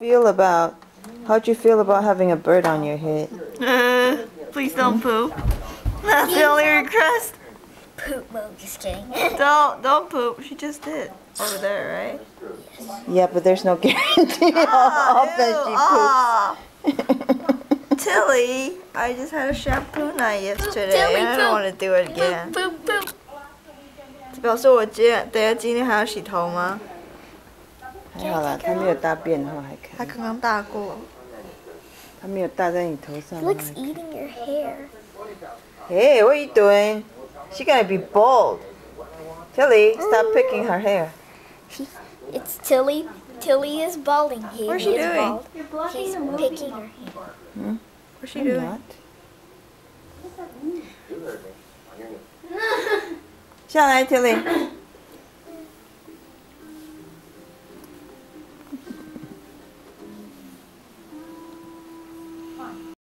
How'd you feel about having a bird on your head? Please don't poop. That's the only request. Poop mode, just kidding. Don't poop. She just did. Over there, right? Yeah, but there's no guarantee how often she poops. Tilly, I just had a shampoo night yesterday. Tilly, and I don't want to do it again. Poop, poop. 表示我今天还要洗头吗？还好啦，它没有大便的话还可以。他刚刚大过。它没有大在你头上。Looks eating your hair. Hey, what are you doing? She's gonna be bald. Tilly, stop picking her hair. It's Tilly. Tilly is balding. What's she doing? He's picking her hair. Hmm? What's she doing? Not. 下来 ，Tilly。